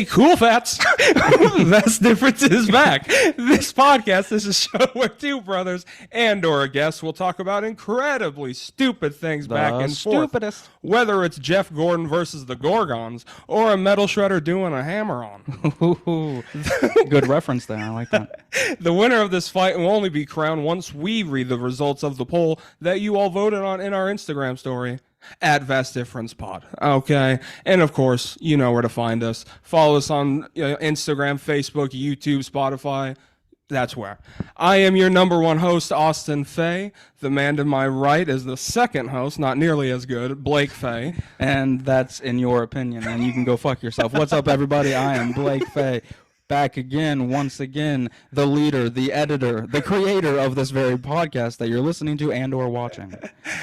Hey, cool fats. Best difference is back. This podcast is a show where two brothers and or a guest will talk about incredibly stupid things back and stupidest. forth. Whether it's Jeff Gordon versus the Gorgons or a metal shredder doing a hammer on. Good reference there. I like that. The winner of this fight will only be crowned once we read the results of the poll that you all voted on in our Instagram story. At Vast Difference Pod. Okay. And of course, you know where to find us. Follow us on Instagram, Facebook, YouTube, Spotify. That's where. I am your number one host, Austin Fay. The man to my right is the second host, not nearly as good, Blake Fay. And that's in your opinion, and you can go fuck yourself. What's up, everybody? I am Blake Fay. Back again, once again, the leader, the editor, the creator of this very podcast that you're listening to and or watching.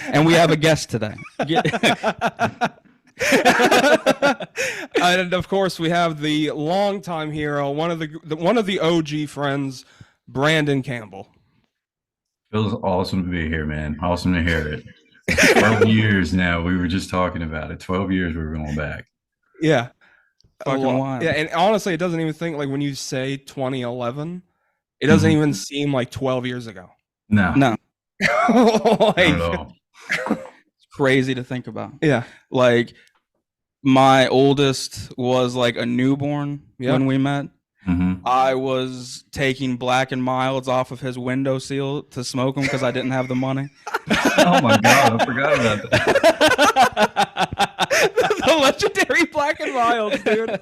And we have a guest today. And of course, we have the longtime hero, one of the OG friends, Brandon Campbell. Feels awesome to be here, man. Awesome to hear it. 12 years now. We were just talking about it. 12 years we were going back. Yeah. Fucking wild. Yeah, and honestly, it doesn't even think like when you say 2011, it doesn't even seem like 12 years ago. No. No. Not at all. It's crazy to think about. Yeah. Like, my oldest was like a newborn when we met. Mm-hmm. I was taking Black and Milds off of his window seal to smoke them because I didn't have the money. Oh my God, I forgot about that. The legendary Black and Mild, dude.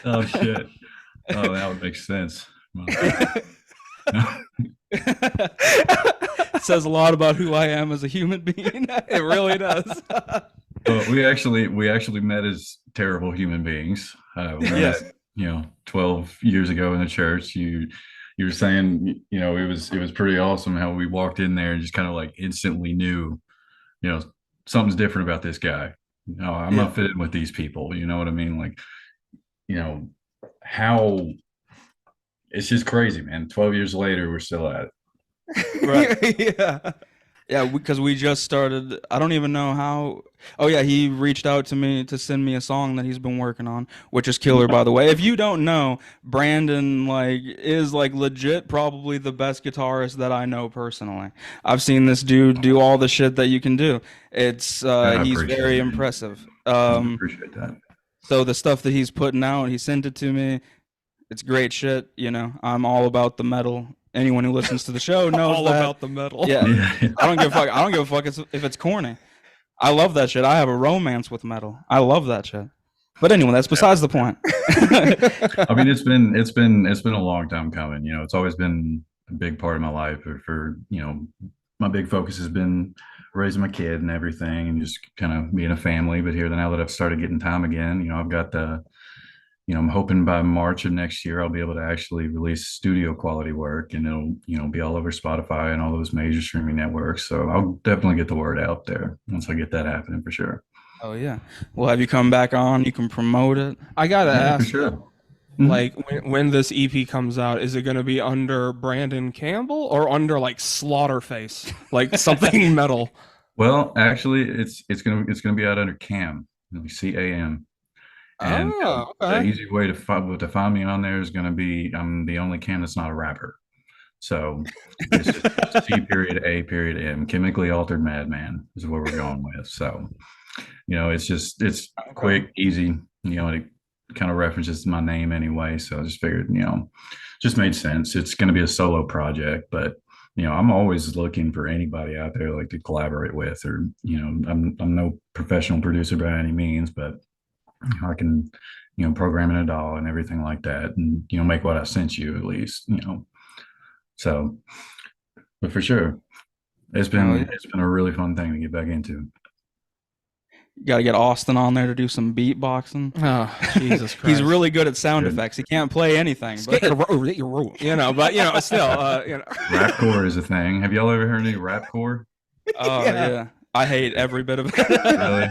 Oh shit. Oh, that would make sense. It says a lot about who I am as a human being. It really does. We actually met as terrible human beings. We Yes. met, 12 years ago in the church. You were saying, it was pretty awesome how we walked in there and just kind of like instantly knew, something's different about this guy. I'm not fitting with these people. You know what I mean? Like, how it's just crazy, man. 12 years later, we're still at it. Right. Yeah, because we just started. I don't even know how. Oh yeah, he reached out to me to send me a song that he's been working on, which is killer, by the way. If you don't know, Brandon is legit probably the best guitarist that I know personally. I've seen this dude do all the shit that you can do. It's he's very impressive. I appreciate that. So the stuff that he's putting out, he sent it to me. It's great shit. I'm all about the metal. Anyone who listens to the show knows all that. about the metal. Yeah. I don't give a fuck. I don't give a fuck if it's corny. I love that shit. I have a romance with metal. I love that shit. But anyway, that's besides the point. I mean, it's been a long time coming. It's always been a big part of my life. For my big focus has been raising my kid and everything, and just kind of being a family. But now that I've started getting time again, I've got I'm hoping by March of next year I'll be able to actually release studio quality work, and it'll be all over Spotify and all those major streaming networks. So I'll definitely get the word out there once I get that happening for sure. Oh yeah. Well, have you come back on? You can promote it. I gotta ask, for sure. like when this EP comes out, is it gonna be under Brandon Campbell or under like Slaughterface, like something metal? Well, actually, it's gonna be out under Cam, CAM. And the easy way to find me on there is going to be I'm the only Cam that's not a rapper. So it's just C.A.M. Chemically Altered Madman is what we're going with. So, it's quick, easy, it kind of references my name anyway. So I just figured, just made sense. It's going to be a solo project, but I'm always looking for anybody out there like to collaborate with, or, I'm no professional producer by any means, but I can, program in a DAW and everything like that, and make what I sent you at least, So, but for sure, it's been a really fun thing to get back into. You got to get Austin on there to do some beatboxing. Oh, Jesus Christ! He's really good at sound effects. He can't play anything, but still, Rapcore is a thing. Have y'all ever heard any rapcore? Oh yeah. I hate every bit of it. Really?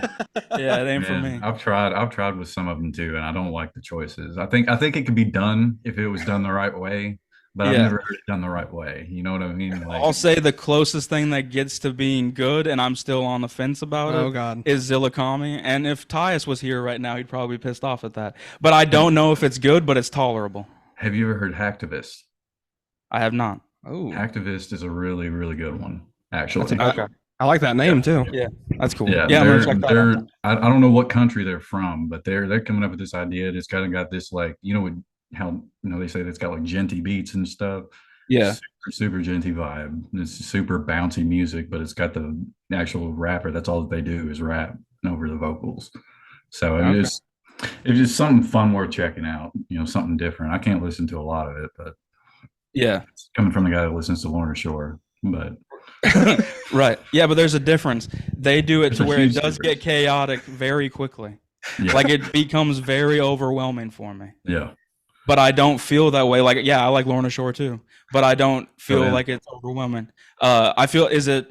Yeah, it ain't for me. I've tried with some of them too, and I don't like the choices. I think it could be done if it was done the right way, but I've Yeah. never heard it done the right way. You know what I mean? Like, I'll say the closest thing that gets to being good, and I'm still on the fence about Oh it, God. is Zillikami. And if Tyus was here right now, he'd probably be pissed off at that. But I have, don't know if it's good, but it's tolerable. have you ever heard Hacktivist? I have not. Oh, Hacktivist is a really, really good one, that's actually. a, Okay. I like that Yeah. name too. Yeah, that's cool. Yeah, Yeah, I'm gonna check that out then. I don't know what country they're from, but they're coming up with this idea. It's kind of got this like, how they say it's got like genty beats and stuff. Yeah. Super, super genty vibe. It's super bouncy music, but it's got the actual rapper. That's all that they do is rap over the vocals. So Okay. it's just something fun worth checking out. Something different. I can't listen to a lot of it, but Yeah. it's coming from the guy that listens to Lorna Shore. But Right. Yeah, but there's a difference. They do it there's to a where it huge does get difference. chaotic very quickly. Yeah, Like it becomes very overwhelming for me. yeah. But I don't feel that way. Like, yeah, I like Lorna Shore too, but I don't Oh feel yeah. like it's overwhelming. I feel, is it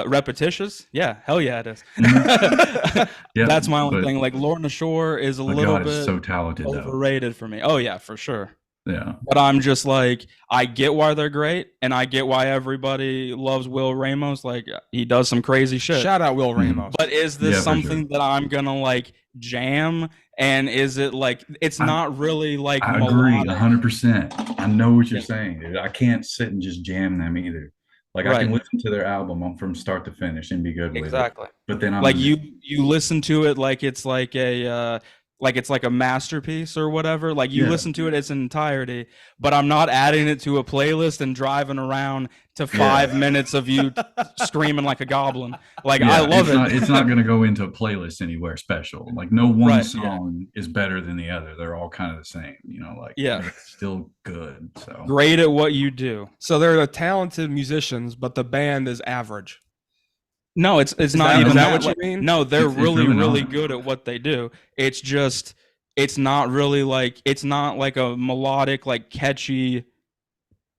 repetitious? Yeah, hell yeah, it is. Mhm. Yeah, That's my only but thing. Like Lorna Shore is a little God is bit so talented though. overrated for me. Oh yeah, for sure. Yeah. But I'm just like, I get why they're great, and I get why everybody loves Will Ramos. Like he does some crazy shit. Shout out Will Mhm. Ramos. But is this Yeah, for something sure. that I'm gonna like jam? And is it like it's I, not really like I agree melodic? 100%. I know what you're Yeah, saying, dude. I can't sit and just jam them either. Like I right. can listen to their album from start to finish and be good with it. Exactly. But then Like you listen to it like it's like a masterpiece or whatever. Like you yeah, listen to it its entirety, but I'm not adding it to a playlist and driving around to yeah, 5 minutes of you screaming like a goblin. Like I yeah. love It's it. not gonna go into a playlist anywhere special. Like no one Right. Yeah. song is better than the other. They're all kind of the same, like Yeah. they're still good. So Great at what you do. So they're the talented musicians, but the band is average. No, it's Is not that even that that. what you Like, mean? no, they're it's really, really really not. good at what they do. It's just, it's not really like, it's not like a melodic, like catchy.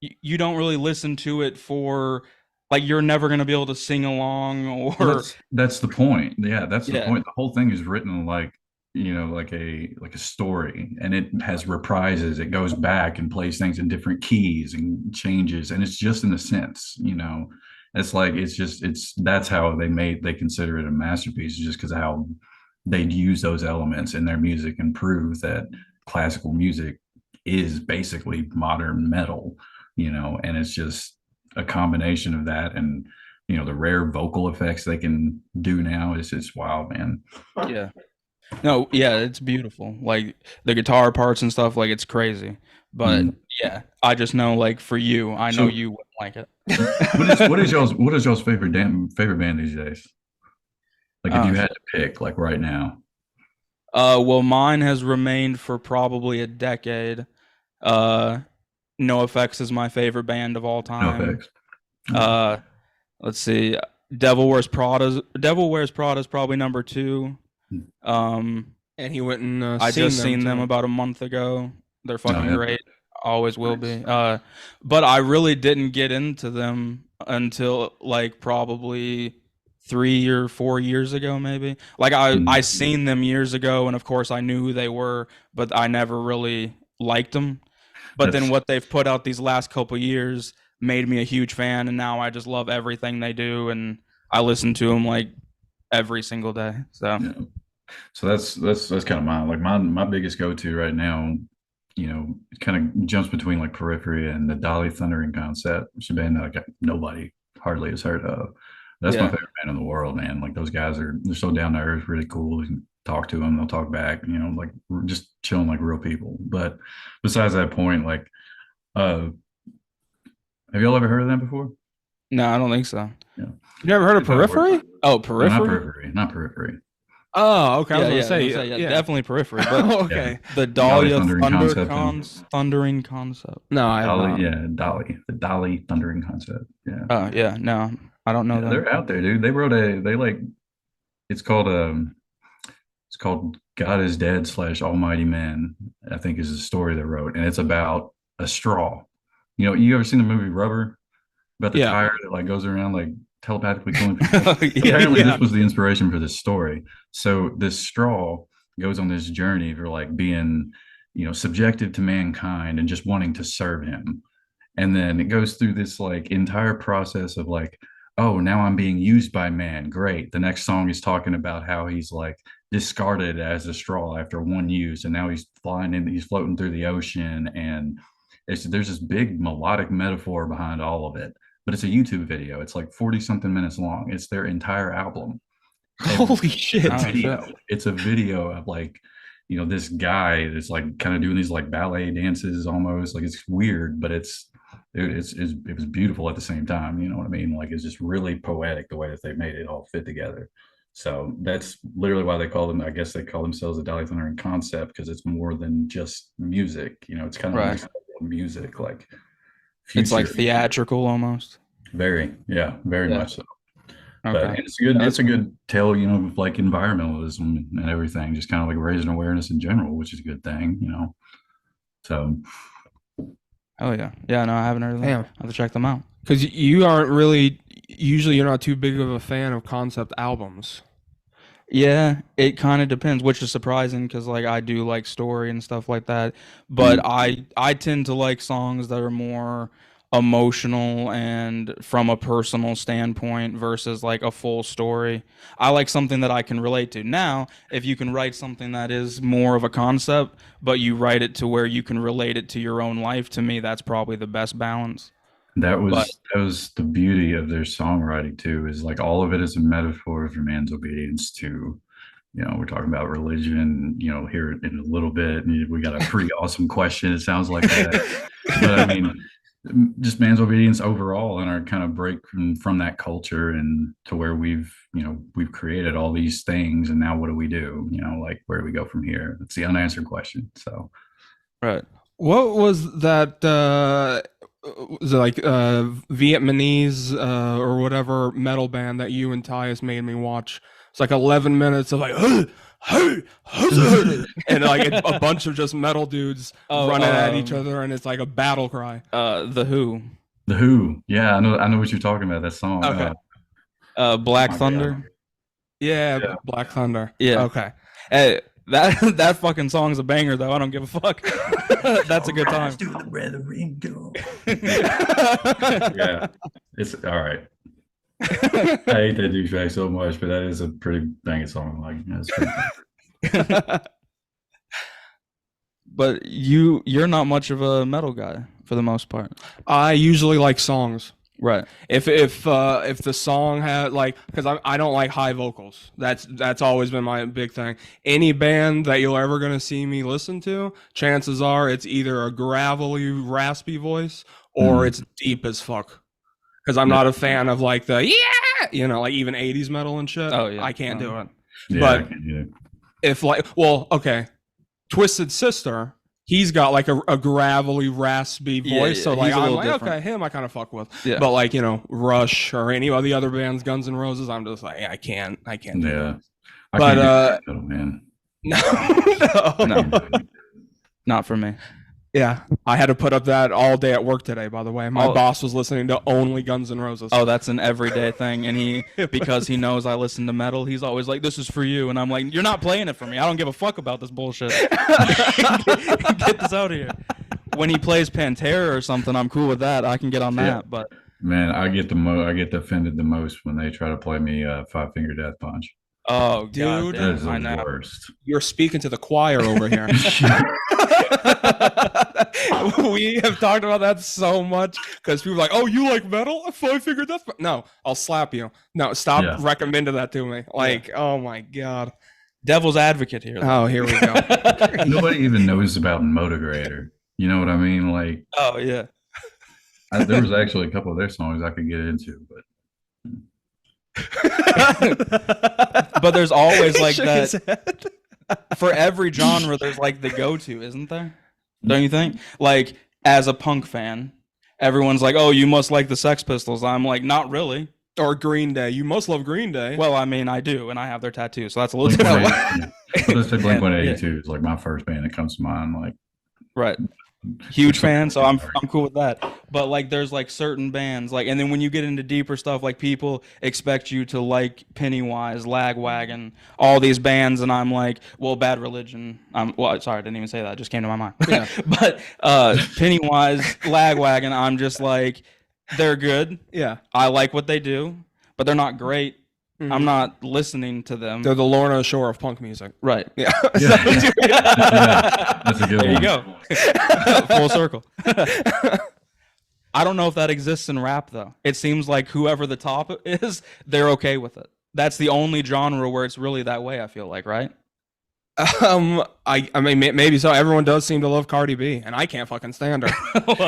You don't really listen to it for, like, you're never gonna be able to sing along Well, or that's the point. Yeah, that's the yeah, point. The whole thing is written like, like a story, and it has reprises. It goes back and plays things in different keys and changes, and it's just in a sense. It's like it's that's how they consider it a masterpiece, just because of how they'd use those elements in their music and prove that classical music is basically modern metal. And it's just a combination of that and the rare vocal effects they can do now is just wild, man. yeah. No, yeah, it's beautiful. Like the guitar parts and stuff, like it's crazy. But Mm. yeah, I just know like for you, I know So you wouldn't like it. what is y'all's favorite band these days? Like if Oh you had shit. to pick, like right now. Well, mine has remained for probably a decade. Uh, No Effects is my favorite band of all No time. effects. Okay. Uh, let's see, Devil Wears Prada is probably number two. Um, And he went and I seen just them seen them too. about a month ago. They're Oh fucking yeah. great. Always will Nice. be. But I really didn't get into them until like probably 3 or 4 years ago, maybe. Like I Mm. seen them years ago, and of course I knew who they were, but I never really liked them. But then That's what they've put out these last couple years made me a huge fan, and now I just love everything they do, and I listen to them like every single day. So yeah. So that's kind of my biggest go-to right now. It kind of jumps between like Periphery and the Dolly Thundering Concept, which is a band that like nobody hardly has heard of. That's my yeah, favorite band in the world, man. Like those guys they're so down to earth, really cool. You can talk to them, they'll talk back. Like we're just chilling like real people. But besides that point, like, uh, have y'all ever heard of them before? no, I don't think so. Yeah, You never heard of it's out of work. Periphery? Oh, No, not Periphery. Periphery, not Periphery. Oh, okay. I was Yeah, gonna yeah, I was say, gonna say, yeah, yeah. definitely Periphery, but Oh, Yeah, okay. the Dolly Dahlia Thundering Concept and Thundering Concept. No, I have Dolly, not. yeah, the Dolly Thundering Concept. Yeah. Oh yeah, no, I don't know Yeah, them. they're out there, dude. They wrote they like it's called God is Dead / Almighty Man, I think is the story they wrote, and it's about a straw. You ever seen the movie Rubber about the Yeah. tire that like goes around like telepathically killing people? Yeah, Apparently, Yeah. this was the inspiration for this story. So this straw goes on this journey for like being, subjective to mankind and just wanting to serve him. And then it goes through this like entire process of like, oh, now I'm being used by man. Great. The next song is talking about how he's like discarded as a straw after one use, and now he's flying in, he's floating through the ocean, and there's this big melodic metaphor behind all of it. But it's a YouTube video. It's like 40 something minutes long. It's their entire album. And Holy shit. Oh, video. It's a video of like, this guy that's like kind of doing these like ballet dances almost. Like it's weird, but it was beautiful at the same time. You know what I mean? Like it's just really poetic the way that they made it all fit together. So that's literally why they call them. I guess they call themselves a Dolly Thunder in concept, because it's more than just music. It's kind of Right. music, like It's like future. theatrical almost. Very, yeah, very Yeah. much so. But Okay. it's good. It's a good tale, of like environmentalism and everything, just kind of like raising awareness in general, which is a good thing. So Oh yeah. Yeah, no, I haven't heard of them. Damn. I have to check them out. Because you aren't really, usually you're not too big of a fan of concept albums. Yeah, it kind of depends, which is surprising because like I do like story and stuff like that, but I tend to like songs that are more emotional and from a personal standpoint versus like a full story. I like something that I can relate to. Now, if you can write something that is more of a concept, but you write it to where you can relate it to your own life, to me, that's probably the best balance. that But was the beauty of their songwriting too, is like all of it is a metaphor for man's obedience to, we're talking about religion, here in a little bit. And we got a pretty awesome question. It sounds like that. But I mean, just man's obedience overall, and our kind of break from that culture, and to where we've created all these things, and now what do we do? Like, where do we go from here? It's the unanswered question. So right. What was that? Was it like Vietnamese or whatever metal band that you and Tyus made me watch? It's like 11 minutes of like, and like a bunch of just metal dudes Oh, running at each other, and it's like a battle cry. The Who. the Who, yeah, I know what you're talking about. That song. Okay. Black my Thunder. God. Yeah, Yeah. Black Thunder. Yeah. Okay. Hey, that fucking song's a banger though. I don't give a fuck. That's a good time. Yeah, it's all right. I hate that douchebag so much, but that is a pretty banging song. Like, But you're not much of a metal guy for the most part. I usually like songs. Right. If the song had like, because I don't like high vocals. That's always been my big thing. Any band that you're ever gonna see me listen to, chances are it's either a gravelly, raspy voice or it's deep as fuck. Because I'm not a fan of like the like even 80s metal and shit. Oh, yeah. I can't do it. yeah, But I can do it. if like, well, okay, Twisted Sister, he's got like a gravelly, raspy Yeah, voice. yeah, So like, he's a I'm little like, different. okay, him I kind of fuck with. Yeah. But like, Rush or any of the other bands, Guns N' Roses, I'm just like, I can't do Yeah, that. I But, can't do that, man. No. No. Not for me. Yeah, I had to put up that all day at work today, by the way. My Oh. boss was listening to only Guns N' Roses. Oh, that's an everyday thing. And because he knows I listen to metal, he's always like, "This is for you." And I'm like, "You're not playing it for me. I don't give a fuck about this bullshit. Get this out of here." When he plays Pantera or something, I'm cool with that. I can get on that. Yeah. But Man, I get offended the most when they try to play me Five Finger Death Punch. oh, Dude. God That damn, is I the know. worst. You're speaking to the choir over here. We have talked about that so much because people are like, "Oh, you like metal? Five Finger Death Punch." No, I'll slap you. No, stop Yeah. recommending that to me. Like, oh my god. Devil's advocate here. Oh, here we go. Nobody even knows about Motigrator. You know what I mean? Like, Oh yeah. there was actually a couple of their songs I could get into, but But there's always He like shook his that head. for every genre. There's like the go-to, isn't there? Don't you think? Like as a punk fan, everyone's like, "Oh, you must like the Sex Pistols." I'm like, "Not really." Or Green Day. You must love Green Day. Well, I mean, I do, and I have their tattoo, so that's a little Blink different. 182 Blink Yeah, 182 is like my first band that comes to mind. Like, Right. Huge fan, so I'm cool with that. But like, there's like certain bands, like, and then when you get into deeper stuff, like people expect you to like Pennywise, Lagwagon, all these bands, and I'm like, well, Bad Religion. Well, sorry, I didn't even say that; it just came to my mind. Yeah. But Pennywise, Lagwagon, I'm just like, they're good. Yeah. I like what they do, but they're not great. I'm not listening to them. They're the Lorna Shore of punk music. Right. Yeah. Yeah, that's a good There one. you go. Full circle. I don't know if that exists in rap though. It seems like whoever the top is, they're okay with it. That's the only genre where it's really that way, I feel like, right? I mean, maybe so. Everyone does seem to love Cardi B, and I can't fucking stand her.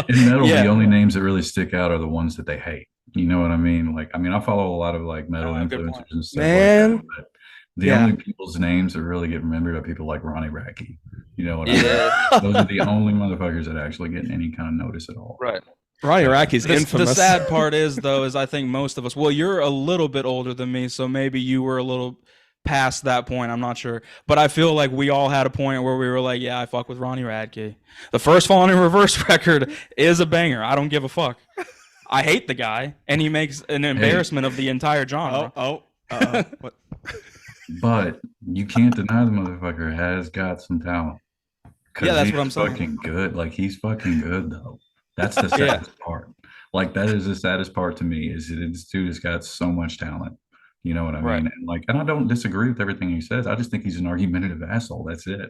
In metal, Yeah. the only names that really stick out are the ones that they hate. You know what I mean? Like, I mean, I follow a lot of like metal Good influencers point. and stuff Man. like that. But the Yeah. only people's names that really get remembered are people like Ronnie Radke. You know what I Yeah. mean? Those are the only motherfuckers that actually get any kind of notice at all. Right. Ronnie Radke's The infamous. sad part is, though, is I think most of us, well, you're a little bit older than me, so maybe you were a little past that point. I'm not sure. But I feel like we all had a point where we were like, yeah, I fuck with Ronnie Radke. The first Falling in Reverse record is a banger. I don't give a fuck. I hate the guy, and he makes an embarrassment of the entire genre. What? But you can't deny the motherfucker has got some talent. 'Cause Yeah, that's he's what I'm saying. fucking good. Like, he's fucking good though. That's the saddest part. Like, that is the saddest part to me, is that this dude has got so much talent. You know what I mean? Right. And like, and I don't disagree with everything he says. I just think he's an argumentative asshole. That's it.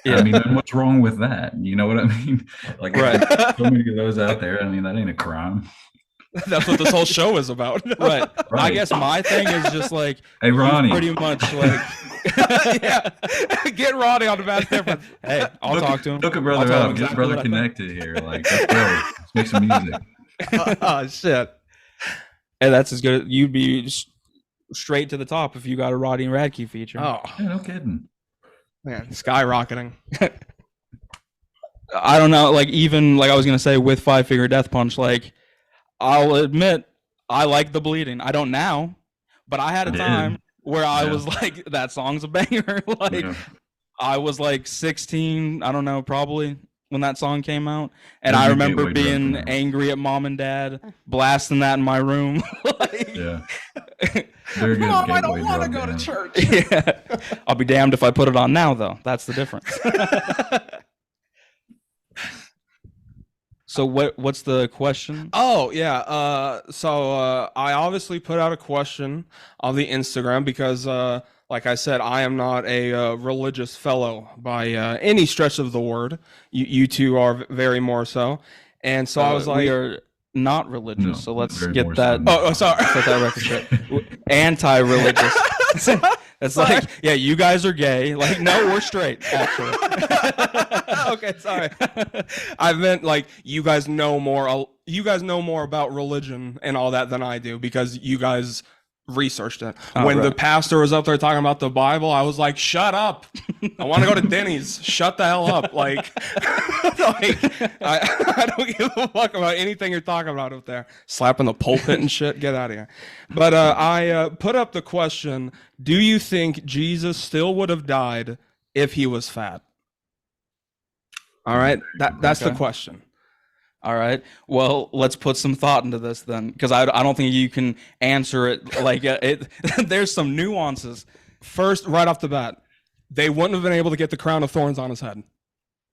Yeah. I mean, and what's wrong with that? You know what I mean? Like, Right. there's so many of those out there. I mean, that ain't a crime. That's what this whole show is about. Right. I Right. guess my thing is just like, Hey, Ronnie. pretty much like, Yeah. Get Ronnie on the Bad Difference. hey, I'll talk to him. Hook a I'll brother tell him up. Get exactly brother what I think. connected here. Like, let's go. Let's make some music. Oh shit. Hey, that's as good. You'd be straight to the top if you got a Roddy Radke feature. Oh Yeah, no kidding. man, skyrocketing. I don't know. Like, even like I was gonna say with Five Finger Death Punch, like, I'll admit I like the bleeding. I don't now, but I had a I did. time where I Yeah. was like, that song's a banger. Like, Yeah. I was like 16, I don't know, probably when that song came out, and Those I are remember gateway drugs being now. angry at mom and dad, blasting that in my room. Like, Yeah. Very good. Mom, I gateway don't want to drug go to band. church. yeah. I'll be damned if I put it on now, though. That's the difference. So what's the question? Oh yeah. So I obviously put out a question on the Instagram because, like I said, I am not a religious fellow by any stretch of the word. You two are very more so, and so I was like, we are not religious, No, so let's very get more that. so. oh, sorry. Set that record straight. Anti-religious. It's like, yeah, you guys are gay. Like, no, we're straight. Actually. Okay, sorry. I meant like you guys know more. You guys know more about religion and all that than I do because you guys researched it. Oh, When the right. pastor was up there talking about the Bible, I was like, "Shut up! I want to go to Denny's. Shut the hell up!" Like, I don't give a fuck about anything you're talking about up there. Slapping the pulpit and shit. Get out of here. But I put up the question: do you think Jesus still would have died if he was fat? All right, that's the Okay. question. All right. Well, let's put some thought into this then, because I don't think you can answer it like it. There's some nuances. First, right off the bat, they wouldn't have been able to get the crown of thorns on his head.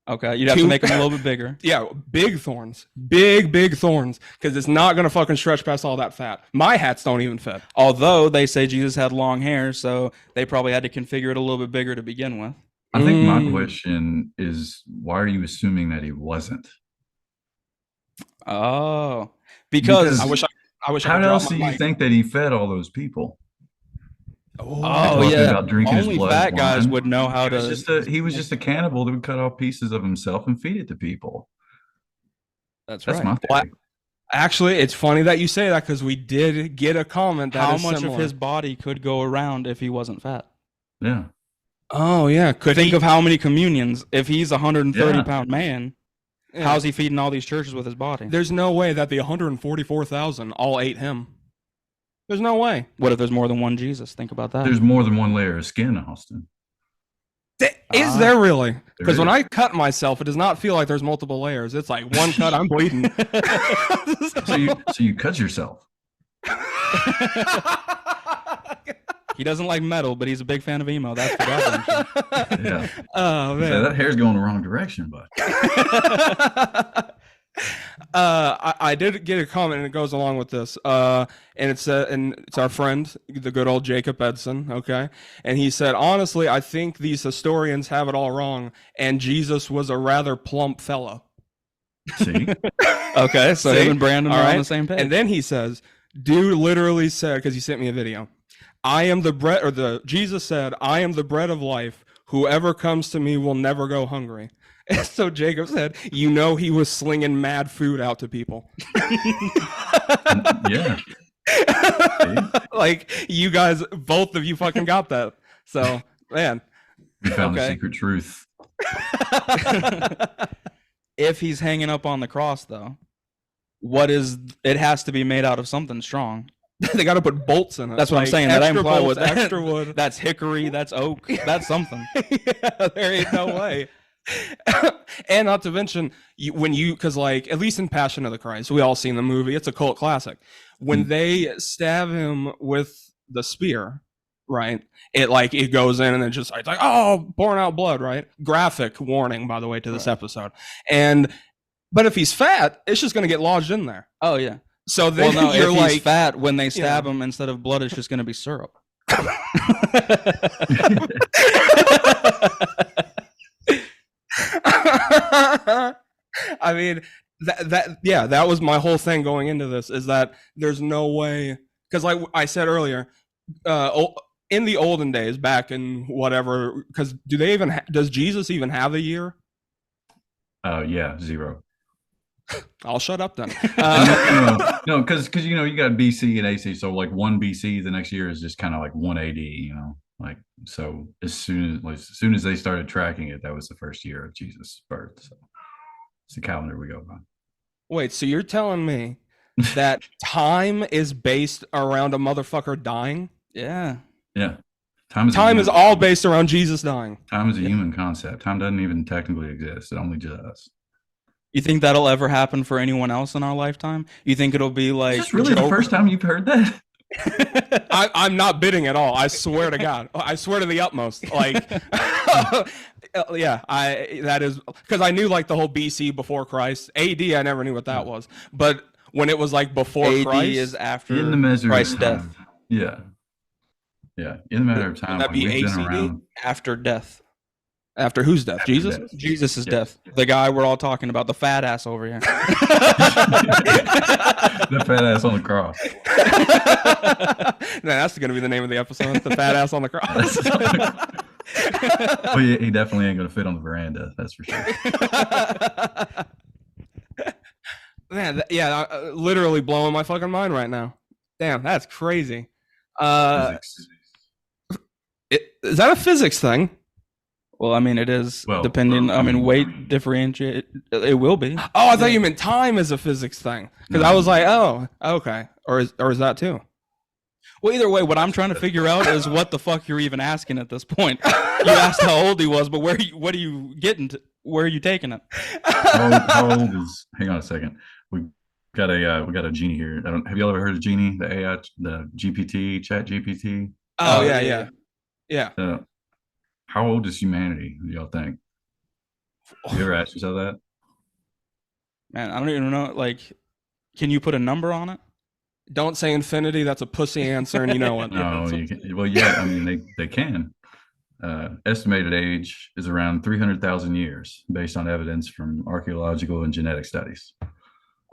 Okay, you'd have to Two- make them a little bit bigger. Yeah, big thorns, big thorns, because it's not gonna fucking stretch past all that fat. My hats don't even fit. Although they say Jesus had long hair, so they probably had to configure it a little bit bigger to begin with. I think my Mm. question is, why are you assuming that he wasn't? Oh, because I wish I How could drop else my do you mic. think that he fed all those people? Oh Talking yeah, about drinking his only blood fat guys wine. would know how He was to. just a cannibal that would cut off pieces of himself and feed it to people. That's That's right. my Well, theory. Actually, it's funny that you say that because we did get a comment that How is much similar. of his body could go around if he wasn't fat? Yeah. Oh yeah, could Think he? of how many communions. If he's a 130-pound man, Yeah. how's he feeding all these churches with his body? There's no way that the 144,000 all ate him. There's no way. What if there's more than one Jesus? Think about that. There's more than one layer of skin, Austin. Is there really? Because when I cut myself, it does not feel like there's multiple layers. It's like one cut, I'm bleeding. So you cut yourself. He doesn't like metal, but he's a big fan of emo. That's for goddamn sure. Yeah. Oh man, So that hair's going the wrong direction, but I did get a comment, and it goes along with this. And it's our friend, the good old Jacob Edson. Okay, and he said, honestly, I think these historians have it all wrong, and Jesus was a rather plump fella. see, Okay, so See? him and Brandon All are right. on the same page. And then he says, dude literally said, because he sent me a video, I am the bread, or Jesus said, I am the bread of life. Whoever comes to me will never go hungry. And so Jacob said, he was slinging mad food out to people. yeah. Like, you guys, both of you fucking got that. So, man. We found the Okay. secret truth. If he's hanging up on the cross, though, it has to be made out of something strong. They got to put bolts in it. That's what I'm saying. That Extra imply bolts, with extra wood. That's hickory. That's oak. That's something. Yeah, there ain't no way. And not to mention, because like, at least in Passion of the Christ, we all seen the movie. It's a cult classic. When they stab him with the spear, right? It goes in and it's like, oh, pouring out blood, right? Graphic warning, by the way, to this episode. But if he's fat, it's just gonna get lodged in there. Oh yeah. So then Well, no, you're if like, he's fat, when they stab him, instead of blood, it's just going to be syrup. I mean, that was my whole thing going into this, is that there's no way, because like I said earlier, in the olden days, back in whatever, because does Jesus even have a year? Yeah, 0. I'll shut up then. No, because you got BC and AC, so like 1 BC, the next year is just kind of like 1 AD, like, so as soon as they started tracking it, that was the first year of Jesus' birth. So it's the calendar we go by. Wait, so you're telling me that time is based around a motherfucker dying? Yeah. Yeah. Time is all based around Jesus dying. Time is a human concept. Time doesn't even technically exist. It only does. You think that'll ever happen for anyone else in our lifetime? You think it'll be like... Is this really the first time you've heard that? I'm not bidding at all. I swear to God. I swear to the utmost. Like, yeah, that is, because I knew like the whole BC before Christ. AD, I never knew what that was. But when it was like before AD Christ, is after in the measure Christ's of time. death. Yeah. Yeah. In the matter of time. Would that be we've been ACD? around. After death. after whose death? After Jesus? death. Jesus' Yes. death. The guy we're all talking about, the fat ass over here. The fat ass on the cross. No, that's going to be the name of the episode. The fat ass on the cross. Well, yeah, he definitely ain't gonna fit on the veranda. That's for sure. Man, literally blowing my fucking mind right now. Damn, that's crazy. Physics. Is that a physics thing? Well, I mean, it is Well, depending. I mean, weight differentiate. It will be. Oh, I thought you meant time is a physics thing. Because I was like, oh, okay. Or is that too? Well, either way, what I'm trying to figure out is what the fuck you're even asking at this point. You asked how old he was, but what are you getting to? Where are you taking it? How old is? Hang on a second. We got a genie here. Have you all ever heard of Genie? The AI, the GPT, Chat GPT. Oh, yeah. How old is humanity? Do y'all think? You ever asked yourself that? Man, I don't even know. Like, can you put a number on it? Don't say infinity. That's a pussy answer, and you know what? No, you can. Well, yeah. I mean, they can. Estimated age is around 300,000 years, based on evidence from archaeological and genetic studies.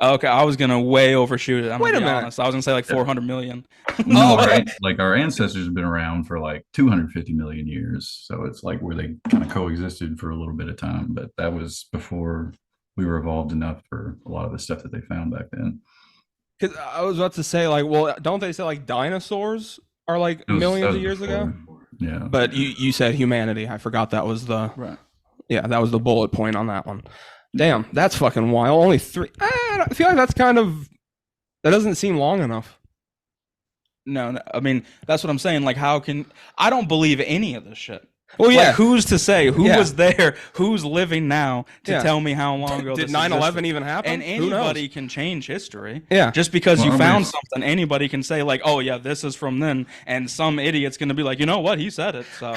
Okay, I was gonna way overshoot it. Wait a minute. Honest. I was gonna say like 400 million. No, okay. right? Like our ancestors have been around for like 250 million years, so it's like where they kind of coexisted for a little bit of time. But that was before we were evolved enough for a lot of the stuff that they found back then. Because I was about to say, like, well, don't they say like dinosaurs are like That millions was of years ago? before. Yeah, But you said humanity. I forgot that was the Right. that was the bullet point on that one. Damn, that's fucking wild. Only 3. I feel like that doesn't seem long enough. No, I mean that's what I'm saying. Like, how can I don't believe any of this shit. Well, yeah. Like, who's to say? Who Yeah. was there? Who's living now to Yeah. tell me how long ago Did this 9/11 existed? even happen? And Who knows? anybody can change history. Yeah. Just because Well, you I found mean- something, anybody can say, like, oh, yeah, this is from then. And some idiot's going to be like, you know what? He said it. So,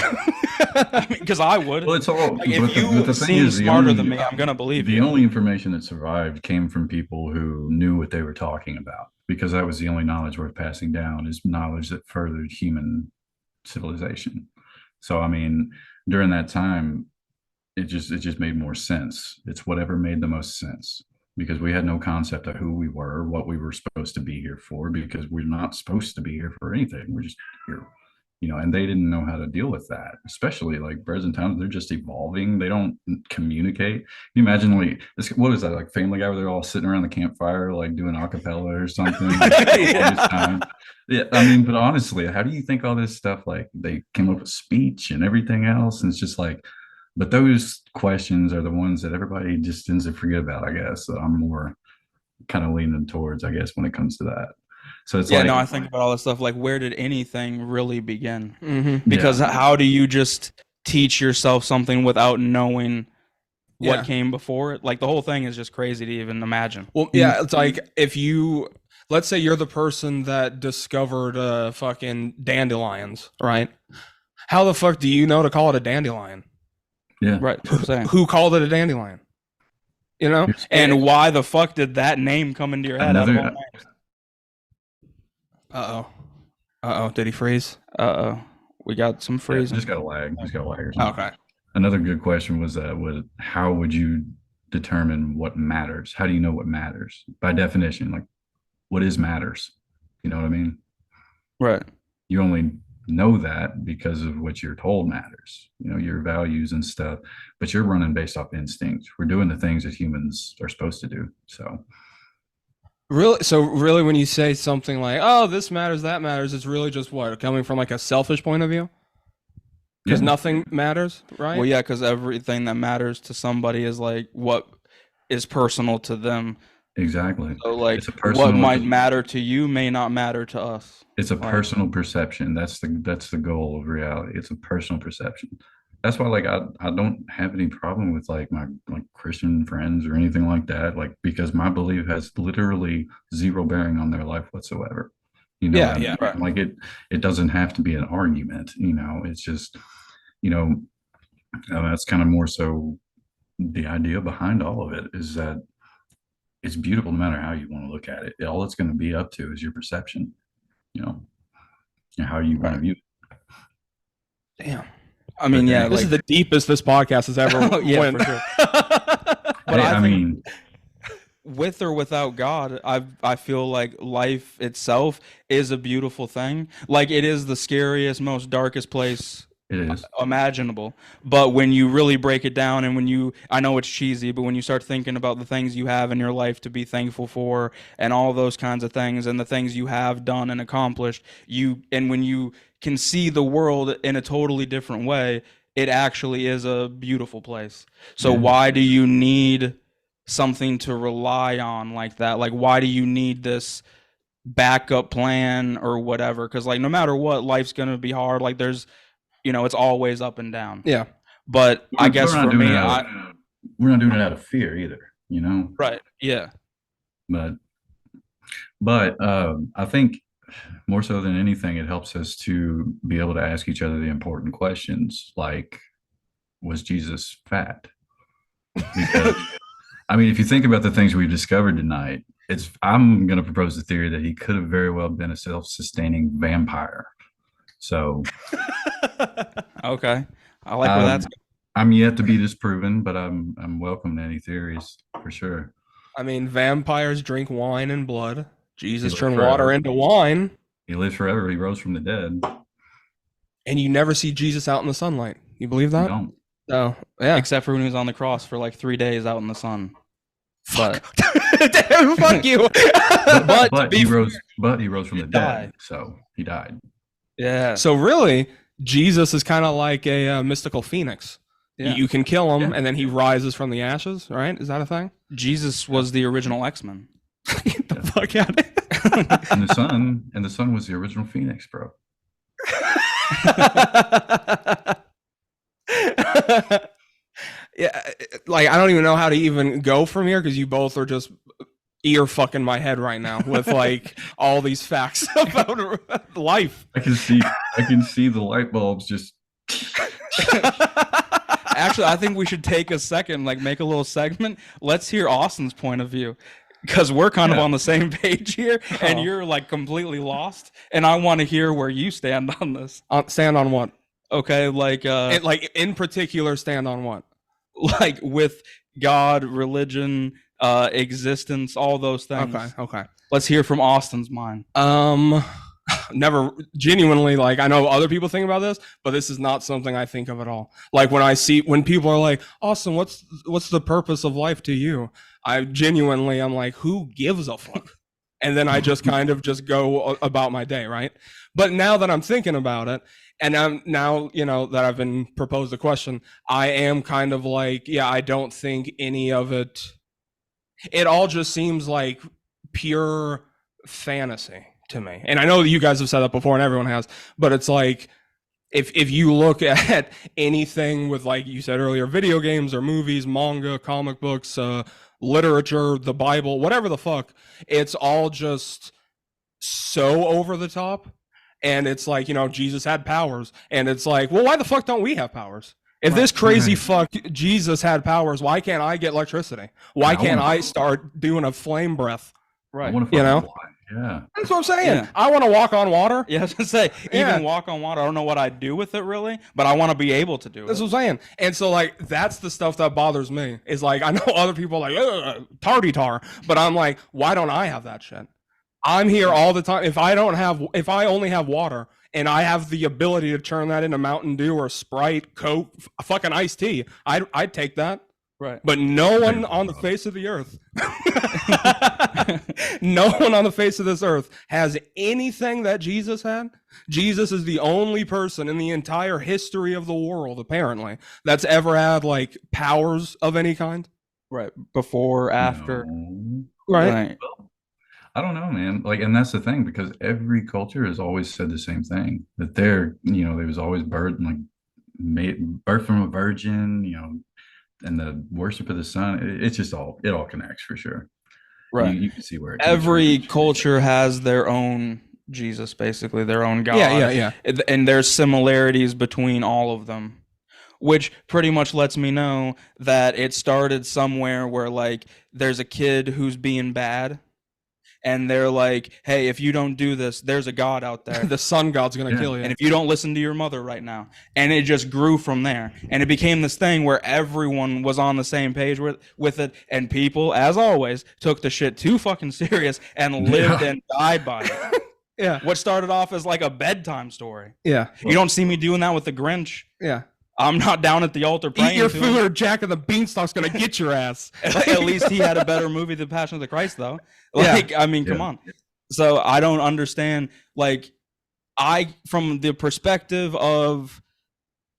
because I would. Well, it's all. Like, if you but the thing seem is, smarter than me, I'm going to believe the you. only information that survived came from people who knew what they were talking about, because that was the only knowledge worth passing down, is knowledge that furthered human civilization. So, I mean, during that time, it just made more sense. It's whatever made the most sense, because we had no concept of who we were, what we were supposed to be here for, because we're not supposed to be here for anything. We're just here, and they didn't know how to deal with that, especially like present times. They're just evolving. They don't communicate. Can you imagine, like, this, what is that, like Family Guy, where they're all sitting around the campfire, like doing a cappella or something? Yeah, I mean, but honestly, how do you think all this stuff, like, they came up with speech and everything else? And it's just like, but those questions are the ones that everybody just tends to forget about, I guess. So I'm more kind of leaning towards, I guess, when it comes to that. So it's Yeah, like, no, I think about all this stuff. Like, where did anything really begin? Mm-hmm. Because how do you just teach yourself something without knowing what Yeah. came before it? Like, the whole thing is just crazy to even imagine. Well, yeah, it's like, if you, let's say you're the person that discovered fucking dandelions, right? How the fuck do you know to call it a dandelion? yeah, Right. That's what I'm saying. Who called it a dandelion? And why the fuck did that name come into your head? Out of all Another- names? Uh-oh, did he freeze? We got some yeah, freezing. just got a lag. Just got a lag or something. Okay. Another good question was how would you determine what matters? How do you know what matters? By definition, like, what is matters? You know what I mean? Right. You only know that because of what you're told matters, your values and stuff, but you're running based off instinct. We're doing the things that humans are supposed to do. So really, when you say something like, oh, this matters, that matters, it's really just what, coming from like a selfish point of view? Because yeah. nothing matters, right? Well, yeah, because everything that matters to somebody is like what is personal to them. Exactly. So, like, It's a personal- what might matter to you may not matter to us. It's a Right. personal perception. That's the goal of reality. It's a personal perception. That's why, like, I don't have any problem with like my Christian friends or anything like that, like, because my belief has literally zero bearing on their life whatsoever. Yeah, what I yeah, mean? right. Like, it doesn't have to be an argument. It's just, that's kind of more so the idea behind all of it, is that it's beautiful no matter how you want to look at it. All it's going to be up to is your perception, and how you want to view it. Damn. I mean, yeah, This is the deepest this podcast has ever Oh, yeah, went. for sure. But I I think- mean, with or without God, I feel like life itself is a beautiful thing. Like, it is the scariest, most darkest place it is. imaginable. But when you really break it down, and I know it's cheesy, but when you start thinking about the things you have in your life to be thankful for, and all those kinds of things, and the things you have done and accomplished, and when you can see the world in a totally different way, it actually is a beautiful place. So Yeah. why do you need something to rely on like that? Like, why do you need this backup plan or whatever? Because, like, no matter what, life's gonna be hard. Like, there's it's always up and down. Yeah. But I guess We're not for doing me, it out we're not doing it out of fear either, right, yeah, but I think more so than anything, it helps us to be able to ask each other the important questions, like, was Jesus fat? Because I mean, if you think about the things we've discovered tonight, I'm going to propose the theory that he could have very well been a self-sustaining vampire. So okay, I like where that's. I'm yet to be disproven, but I'm welcome to any theories for sure. I mean, vampires drink wine and blood. Jesus He turned lived water forever. into wine, He lives forever. He rose from the dead. and you never see Jesus out in the sunlight. You believe You that? don't. Oh, yeah. Except for when he was on the cross for like 3 days out in the sun. But Damn, fuck you. But he rose. But he rose from the died. dead. So he died. yeah, So really, Jesus is kind of like a mystical phoenix. Yeah. You can kill him, Yeah. and then he rises from the ashes. Right? Is that a thing? Jesus was the original X-Men. Get the fuck out of And the sun was the original Phoenix, bro. here. Yeah, like I don't even know how to even go from here because you both are just ear fucking my head right now with like all these facts about life. I can see the light bulbs just. Actually, I think we should take a second, like make a little segment. Let's hear Austin's point of view. Because we're kind of on the same page here, and you're like completely lost. And I want to hear where you stand on this. Stand on what? Okay, like in particular, stand on what? Like with God, religion, existence, all those things. Okay. Let's hear from Austin's mind. Never genuinely, like, I know other people think about this, but this is not something I think of at all. Like when people are like, Austin, what's the purpose of life to you? I'm like, who gives a fuck? And then I just kind of just go about my day, right? But now that I'm thinking about it, and I'm now, that I've been proposed a question, I am kind of like, yeah, I don't think any of it all just seems like pure fantasy to me. And I know that you guys have said that before and everyone has, but it's like, if you look at anything with, like you said earlier, video games or movies, manga, comic books, literature, the Bible, whatever the fuck, it's all just so over the top. And it's like, Jesus had powers, and it's like, well, why the fuck don't we have powers? If this crazy fuck Jesus had powers, why can't I get electricity? Why can't I start doing a flame breath? Right. Yeah. That's what I'm saying. Yeah. I want to walk on water. Yeah, I was gonna say, even walk on water. I don't know what I'd do with it really, but I want to be able to do it. That's what I'm saying. And so, like, that's the stuff that bothers me. Is like, I know other people are like, tardy tar, but I'm like, why don't I have that shit? I'm here all the time. If I only have water and I have the ability to turn that into Mountain Dew or Sprite, Coke, fucking iced tea, I'd take that. Right. But no one on the face of the earth, no one on the face of this earth has anything that Jesus had. Jesus is the only person in the entire history of the world, apparently, that's ever had like powers of any kind. Right. Before, after. No. Right. Well, I don't know, man. Like, and that's the thing, because every culture has always said the same thing, that there was always birth from a virgin, and the worship of the sun. It's just it all connects for sure. Right. You can see where every culture has their own Jesus, basically their own God. Yeah. And there's similarities between all of them, which pretty much lets me know that it started somewhere where like there's a kid who's being bad, and they're like, hey, if you don't do this, there's a God out there. The sun god's going to kill you. And if you don't listen to your mother right now. And it just grew from there. And it became this thing where everyone was on the same page with it. And people, as always, took the shit too fucking serious and lived and died by it. Yeah. What started off as like a bedtime story. Yeah. You don't see me doing that with the Grinch. Yeah. I'm not down at the altar praying. Eat your to food him. or Jack of the Beanstalk's going to get your ass. At least he had a better movie than Passion of the Christ, though. Like, I mean, come on. So I don't understand. Like, from the perspective of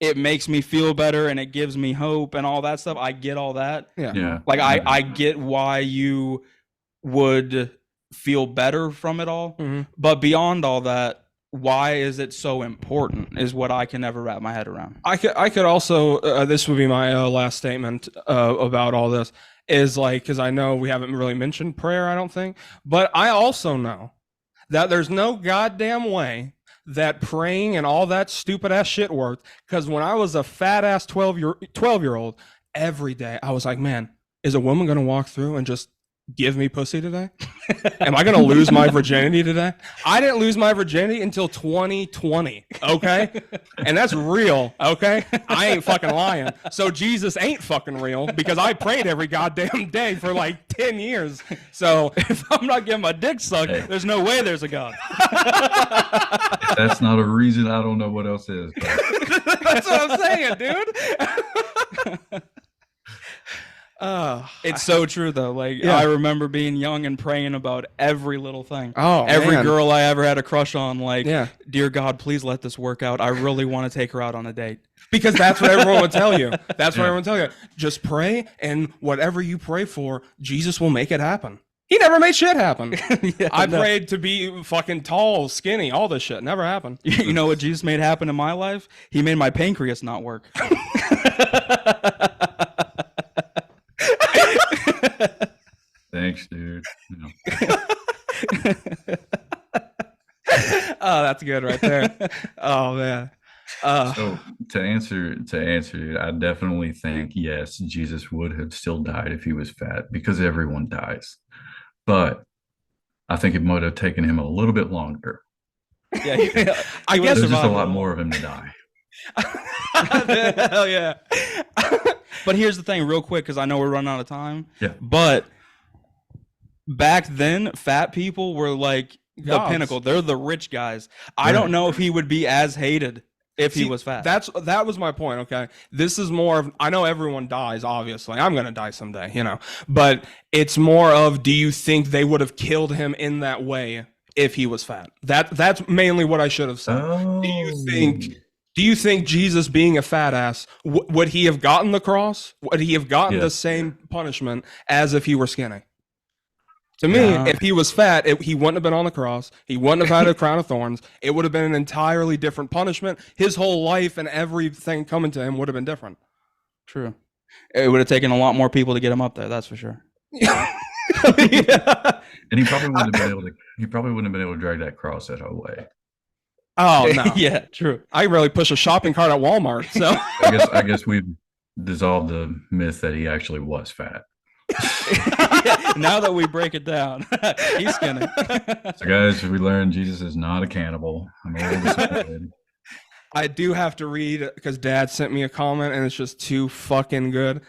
it makes me feel better and it gives me hope and all that stuff, I get all that. Yeah. Like, I get why you would feel better from it all. Mm-hmm. But beyond all that, why is it so important is what I can never wrap my head around. I could also, this would be my last statement about all this, is like, because I know we haven't really mentioned prayer, I don't think, but I also know that there's no goddamn way that praying and all that stupid ass shit worked, because when I was a fat ass 12-year-old, every day I was like, man, is a woman going to walk through and just give me pussy today? Am I gonna lose my virginity today? I didn't lose my virginity until 2020, okay? And that's real, okay? I ain't fucking lying. So Jesus ain't fucking real, because I prayed every goddamn day for like 10 years. So If I'm not getting my dick sucked, there's no way there's a God. If that's not a reason, I don't know what else is. that's what I'm saying, dude. It's so true though. Like, I remember being young and praying about every little thing. Oh, every man. girl I ever had a crush on. Like, Yeah. dear God, please let this work out. I really want to take her out on a date. Because that's what everyone would tell you. That's what everyone would tell you. Just pray, and whatever you pray for, Jesus will make it happen. He never made shit happen. Yeah, I no. prayed to be fucking tall, skinny, all this shit. Never happened. You know what Jesus made happen in my life? He made my pancreas not work. Thanks, dude. Oh, that's good right there. Oh man. So to answer, dude, I definitely think yes, Jesus would have still died if he was fat because everyone dies. But I think it might have taken him a little bit longer. Yeah, I guess There's just a lot more of him to die. Hell yeah. But here's the thing, real quick, because I know we're running out of time. Yeah. But back then, fat people were like the Gods. pinnacle. They're the rich guys. I don't know if he would be as hated if he was fat. That was my point. Okay, this is more of, I know everyone dies. Obviously, I'm gonna die someday. But it's more of, do you think they would have killed him in that way if he was fat? That's mainly what I should have said. Oh. Do you think Jesus being a fat ass, would he have gotten the cross? Would he have gotten the same punishment as if he were skinny? To me, if he was fat, he wouldn't have been on the cross. He wouldn't have had a crown of thorns. It would have been an entirely different punishment. His whole life and everything coming to him would have been different. True. It would have taken a lot more people to get him up there. That's for sure. Yeah. And he probably wouldn't have been able to. He probably wouldn't have been able to drag that cross that whole way. Oh no. Yeah, true. I really push a shopping cart at Walmart. So I guess we've dissolved the myth that he actually was fat. Yeah, now that we break it down, he's skinny. So guys, we learned Jesus is not a cannibal. I'm a little disappointed. I do have to read because Dad sent me a comment and it's just too fucking good.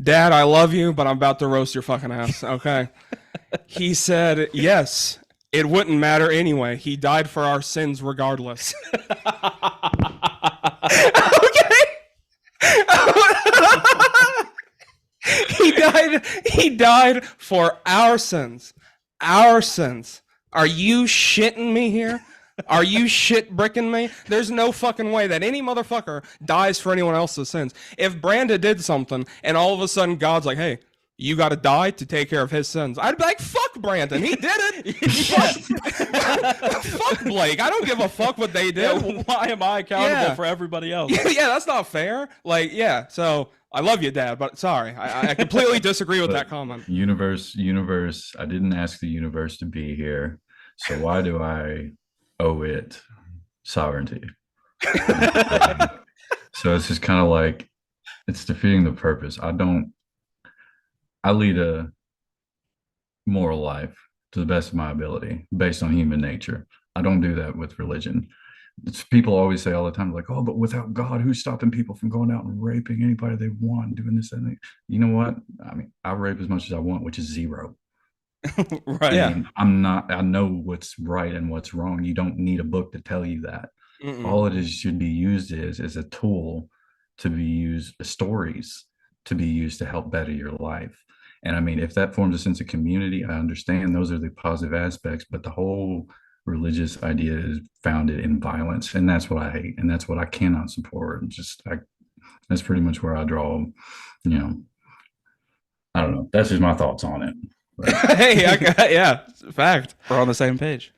Dad, I love you, but I'm about to roast your fucking ass. Okay. He said, yes, it wouldn't matter anyway. He died for our sins regardless. Okay. He died for our sins. Our sins. Are you shitting me here? Are you shit bricking me? There's no fucking way that any motherfucker dies for anyone else's sins. If Brandon did something and all of a sudden God's like, hey, you got to die to take care of his sins, I'd be like, fuck Brandon. He did it. Fuck Blake. I don't give a fuck what they did. Yeah, why am I accountable for everybody else? Yeah, that's not fair. Like, yeah, so I love you, Dad, but sorry. I completely disagree with that comment. Universe, I didn't ask the universe to be here. So why do I owe it sovereignty? So it's just kind of like, it's defeating the purpose. I lead a moral life to the best of my ability based on human nature. I don't do that with religion. People always say all the time, like, oh, but without God, who's stopping people from going out and raping anybody they want, doing this and that? You know what? I mean, I rape as much as I want, which is zero. Right. Yeah. I mean, I know what's right and what's wrong. You don't need a book to tell you that. All it is should be used is a tool to be used, stories to be used to help better your life. And I mean, if that forms a sense of community, I understand those are the positive aspects, but the whole religious idea is founded in violence, and that's what I hate, and that's what I cannot support. That's pretty much where I draw, I don't know. That's just my thoughts on it. Hey, yeah, fact. We're on the same page.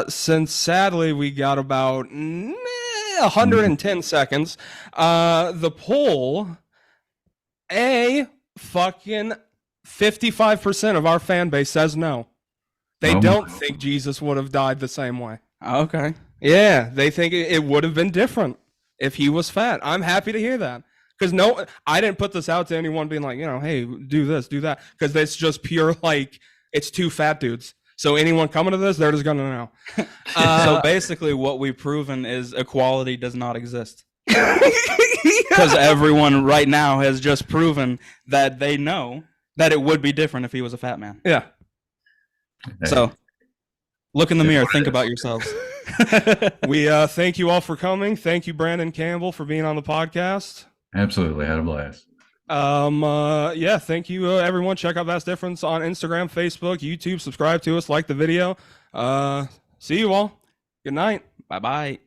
Since sadly we got about 110 seconds, the poll, fucking 55% of our fan base says no. They don't think Jesus would have died the same way. Okay. Yeah, they think it would have been different if he was fat. I'm happy to hear that. Because I didn't put this out to anyone being like, hey, do this, do that. Because it's just pure, like, it's two fat dudes. So anyone coming to this, they're just going to know. So basically what we've proven is equality does not exist. Because everyone right now has just proven that they know that it would be different if he was a fat man. Yeah. So look in the mirror, think about yourselves. We thank you all for coming. Thank you, Brandon Campbell, for being on the podcast. Absolutely. Had a blast. Yeah, thank you, everyone. Check out Vast Difference on Instagram, Facebook, YouTube. Subscribe to us, like the video. See you all. Good night. Bye-bye.